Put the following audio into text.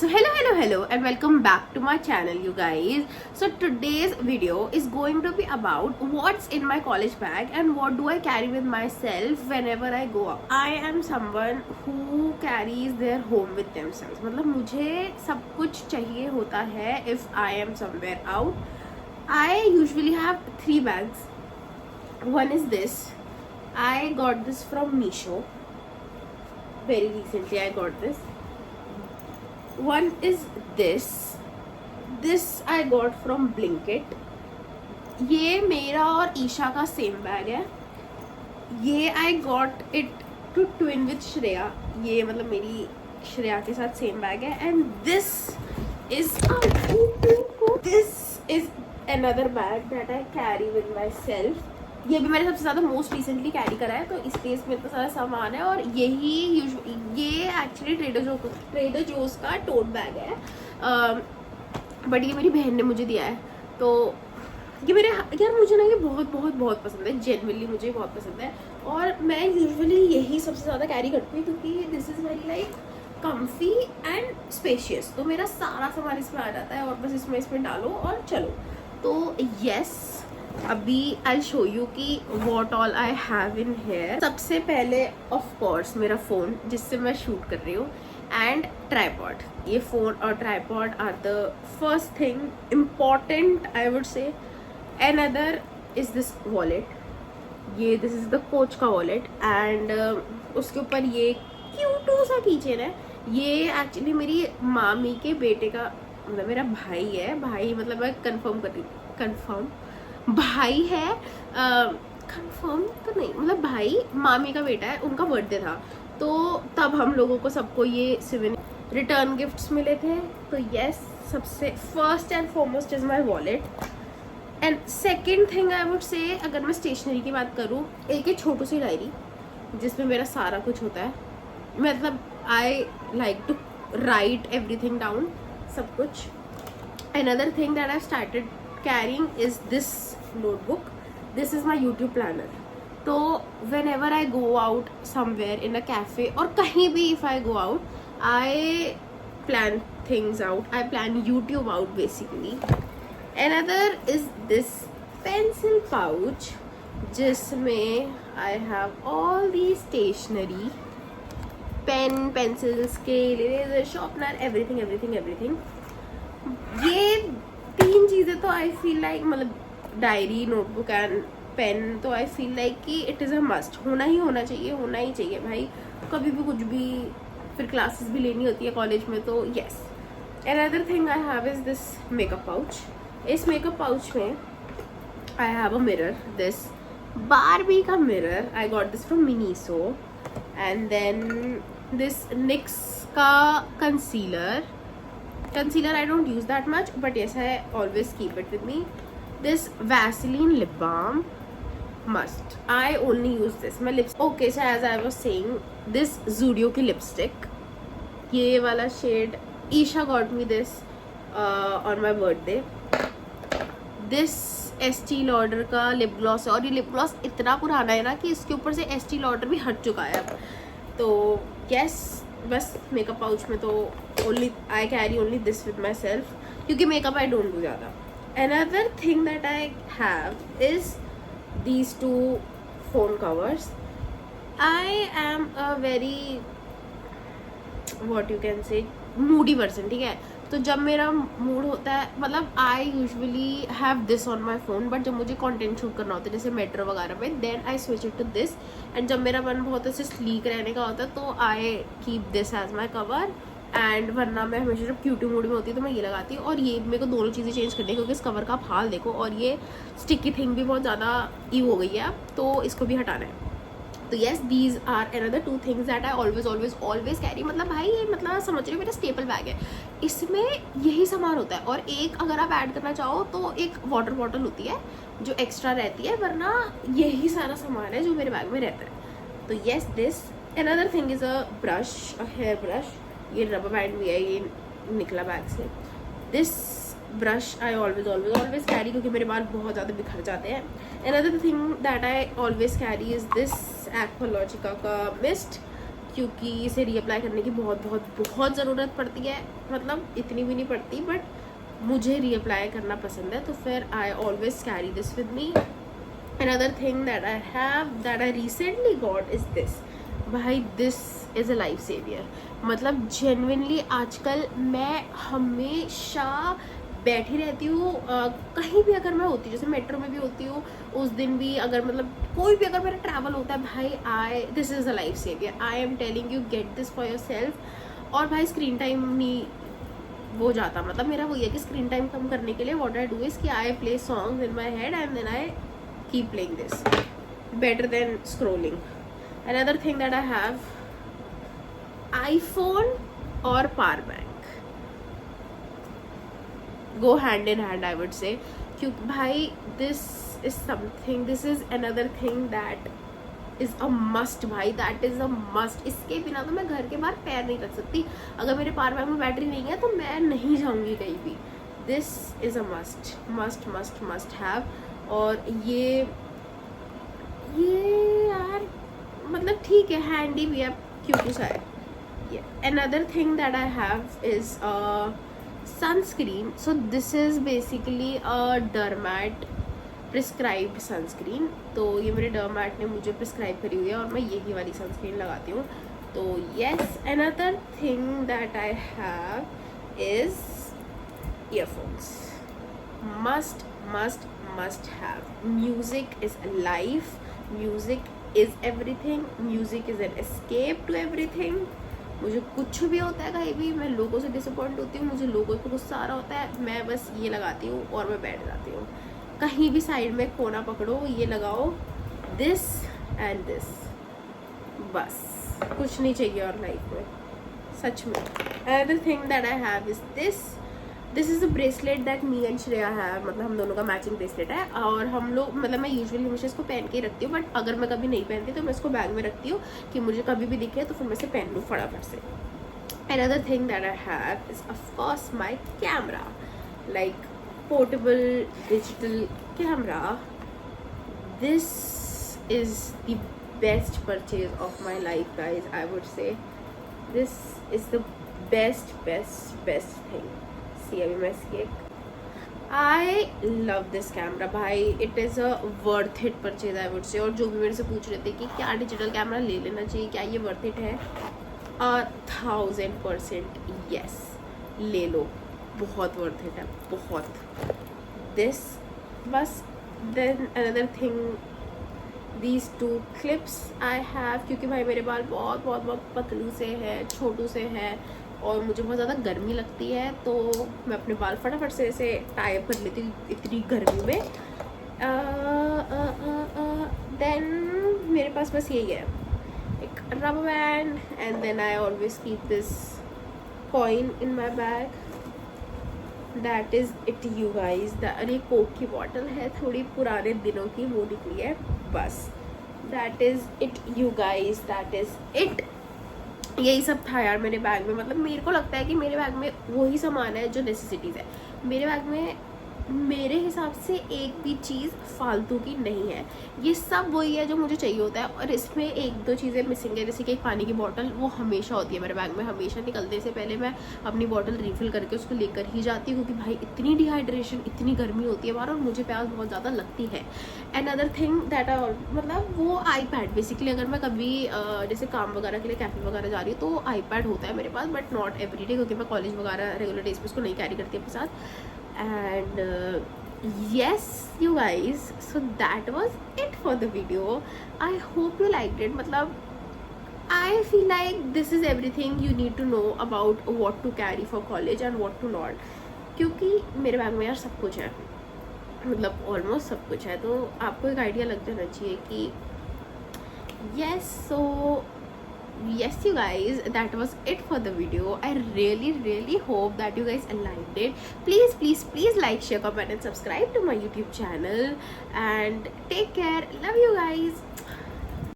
So hello and welcome back to my channel, you guys. So today's video is going to be about what's in my college bag and what do I carry with myself whenever I go out. I am someone who carries their home with themselves. मतलब मुझे सब कुछ चाहिए होता है if I am somewhere out. I usually have 3 bags. One is this. I got this from Meesho. Very recently I got this. One is this I got from Blinkit. ये मेरा और ईशा का सेम बैग है. ये I got it to twin with Shreya. ये मतलब मेरी श्रेया के साथ सेम बैग है. And this is another bag that I carry with myself. ये भी मैंने सबसे ज़्यादा मोस्ट रिसेंटली कैरी करा है, तो इस केस में इतना सारा सामान है. और ये एक्चुअली ट्रेडर जोस का टोट बैग है, बट ये मेरी बहन ने मुझे दिया है. तो ये मेरे यार मुझे ना ये बहुत बहुत बहुत पसंद है. जेन्युइनली मुझे बहुत पसंद है और मैं यूजुअली यही सबसे ज़्यादा कैरी करती हूँ क्योंकि this is very like comfy and spacious. तो मेरा सारा सामान इसमें आ जाता है और बस इसमें डालो और चलो. तो येस, अभी आई शो यू कि what all I have in here. सबसे पहले ऑफ कोर्स मेरा फ़ोन जिससे मैं शूट कर रही हूँ एंड ट्राईपॉड. ये फ़ोन और tripod are the first thing important I would say. Another is this wallet. ये दिस इज़ द कोच का वॉलेट एंड उसके ऊपर ये क्यूट सा कीचेन है. ये एक्चुअली मेरी मामी के बेटे का मतलब मेरा भाई है. भाई मतलब मैं कंफर्म भाई है, कंफर्म तो नहीं, मतलब भाई मामी का बेटा है. उनका बर्थडे था तो तब हम लोगों को सबको ये सिविनियर रिटर्न गिफ्ट्स मिले थे. तो यस, सबसे first and foremost is my wallet. And second thing I would से, अगर मैं स्टेशनरी की बात करूँ, एक छोटू सी डायरी जिसमें मेरा सारा कुछ होता है. मतलब I like to write everything down, सब कुछ. Another thing that I started carrying is this notebook. This is my YouTube planner. तो whenever I go out somewhere in a cafe or कहीं भी if I go out, I plan things out. I plan YouTube out basically. Another is this pencil pouch जिसमें I have all the stationery, pen, pencil, scale, eraser, sharpener, everything. ये 3 चीज़ें तो I feel like, मतलब diary, notebook and pen, तो I feel like कि it is a must. होना ही चाहिए भाई. कभी भी कुछ भी, फिर क्लासेस भी लेनी होती है कॉलेज में, तो yes. Another thing I have is this makeup pouch. इस मेकअप पाउच में I have a mirror, this Barbie का mirror. I got this from Miniso. And then this Nyx का concealer. I don't use that much, but yes, I always keep it with me. This Vaseline lip balm, must. I only use this. My lips. Okay, so as I was saying, this Zudio की lipstick. ये वाला shade. Isha got me this on my birthday. This Estee Lauder का lip gloss है और ये lip gloss इतना पुराना है ना कि इसके ऊपर से Estee Lauder भी हट चुका है अब. तो yes, बस मेकअप पाउच में तो only I carry only this with my self क्योंकि मेकअप आई डोंट डू ज़्यादा. Another thing that I have is these 2 phone covers. I am a very what you can say Moody person, ठीक है. तो जब मेरा mood होता है, मतलब I usually have this on my phone, but जब मुझे कंटेंट शूट करना होता है जैसे मेट्रो वगैरह में, then I switch it to this. And जब मेरा मन बहुत ऐसे स्लीक रहने का होता है तो I keep this as my cover. And वरना मैं हमेशा जब क्यूटी मूड में होती है तो मैं ये लगाती हूँ. और ये मेरे को दोनों चीज़ें चेंज करनी है क्योंकि इस कवर का आप हाल देखो, और ये स्टिकी थिंग भी बहुत ज़्यादा ईव हो गई है अब, तो इसको भी हटाना है. तो yes, these are another 2 things that I always carry. मतलब भाई ये मतलब समझ रहे हो मेरा स्टेपल बैग है, इसमें यही सामान होता है. और एक अगर आप ऐड करना चाहो तो एक वाटर बॉटल होती है जो एक्स्ट्रा रहती है, वरना यही सारा सामान है जो मेरे बैग में रहता है. तो yes, this. Another thing is a brush, a hair brush. ये रबर बैंड भी है, ये निकला बैग से. This brush I always carry क्योंकि मेरे बाल बहुत ज़्यादा बिखर जाते हैं. Another thing that I always carry is this Aqualogica का मिस्ट. क्योंकि इसे रीअप्लाई करने की बहुत बहुत बहुत ज़रूरत पड़ती है, मतलब इतनी भी नहीं पड़ती, बट मुझे रीअप्लाई करना पसंद है, तो फिर आई always carry this with me. Another thing that I have that I recently got is this. भाई this is a life savior. मतलब genuinely आजकल मैं हमेशा बैठी रहती हूँ, कहीं भी अगर मैं होती हूँ, जैसे मेट्रो में भी होती हूँ, उस दिन भी अगर मतलब कोई भी अगर मेरा ट्रैवल होता है भाई, this is a life saver. I am telling you, get this for yourself. और भाई स्क्रीन टाइम नहीं वो जाता, मतलब मेरा वही है कि स्क्रीन टाइम कम करने के लिए व्हाट आई डू इज़ कि I play songs in my head and then I keep playing this, better than scrolling. Another thing that I have, iPhone or power bank go hand in hand, I would say. क्योंकि भाई this is something, this is another thing that is a must. भाई that is a must. इसके बिना तो मैं घर के बाहर पैर नहीं रख सकती. अगर मेरे पावर बैंक में बैटरी नहीं है तो मैं नहीं जाऊंगी कहीं भी. This is a must, must must must have. और ये यार मतलब ठीक है, हैंडी भी है, क्यूट सा है. Another thing that I have is sunscreen. So this is basically a डर्मैट prescribed sunscreen. तो ये मेरे डर्मैट ने मुझे प्रिस्क्राइब करी हुई है और मैं यही वाली सनस्क्रीन लगाती हूँ. तो yes, another thing that I have is earphones. must have. Music is life, music is everything, music is an escape to everything. मुझे कुछ भी होता है कहीं भी, मैं लोगों से डिसअपॉइंट होती हूँ, मुझे लोगों को गुस्सा आ रहा होता है, मैं बस ये लगाती हूँ और मैं बैठ जाती हूँ. कहीं भी साइड में कोना पकड़ो, ये लगाओ, दिस एंड दिस, बस कुछ नहीं चाहिए और लाइफ में, सच में. Another thing that I have is this is a bracelet that me and Shreya है. मतलब हम दोनों का मैचिंग ब्रेसलेट है और हम लोग, मतलब मैं यूजुअली हमेशा इसको पहन के ही रखती हूँ, बट अगर मैं कभी नहीं पहनती तो मैं इसको बैग में रखती हूँ कि मुझे कभी भी दिखे तो फिर मैं इसे पहन लूँ फटाफट से. Another thing that I have is of course my camera, like portable digital camera. This is the best purchase of my life, guys. I would say this is the best thing. अभी मैं इसकी I love this camera. भाई it is a worth it purchase, I would से. और जो भी मेरे से पूछ रहे थे कि क्या डिजिटल कैमरा ले लेना चाहिए, क्या ये वर्थ इट है, 1000% यस, ले लो, बहुत वर्थ इट है, बहुत. दिस बस. Then another thing, these 2 clips I have, क्योंकि भाई मेरे बाल बहुत बहुत बहुत पतलू से है, छोटू से है और मुझे बहुत ज़्यादा गर्मी लगती है, तो मैं अपने बाल फटाफट से ऐसे टाई अप कर लेती हूँ इतनी गर्मी में. देन मेरे पास बस यही है, एक rubber band, and then I always keep this coin in my bag. That is it you guys. अरे कोक की बॉटल है, थोड़ी पुराने दिनों की, वो निकली है, बस. That is it you guys, that is it. यही सब था यार मेरे बैग में. मतलब मेरे को लगता है कि मेरे बैग में वही सामान है जो नेसेसिटीज़ है. मेरे बैग में मेरे हिसाब से एक भी चीज़ फालतू की नहीं है. ये सब वही है जो मुझे चाहिए होता है. और इसमें 1-2 चीज़ें मिसिंग है, जैसे कि एक पानी की बॉटल, वो हमेशा होती है मेरे बैग में. हमेशा निकलने से पहले मैं अपनी बॉटल रिफ़िल करके उसको लेकर ही जाती हूँ, क्योंकि भाई इतनी डिहाइड्रेशन, इतनी गर्मी होती है बाहर और मुझे प्यास बहुत ज़्यादा लगती है. अनदर थिंग दैट मतलब वो आईपैड. बेसिकली अगर मैं कभी जैसे काम वगैरह के लिए कैफे वगैरह जा रही हूँ तो आईपैड होता है मेरे पास, बट नॉट एवरी डे, क्योंकि मैं कॉलेज वगैरह रेगुलर डेज पे उसको नहीं कैरी करती अपने साथ. And yes you guys, so that was it for the video. I hope you liked it. मतलब I feel like this is everything you need to know about what to carry for college and what to not. क्योंकि मेरे bag में यार सब कुछ है, मतलब almost सब कुछ है, तो आपको एक आइडिया लग जाना चाहिए कि yes. So yes you guys, that was it for the video. I really hope that you guys liked it. Please like, share, comment and subscribe to my YouTube channel, and take care. Love you guys.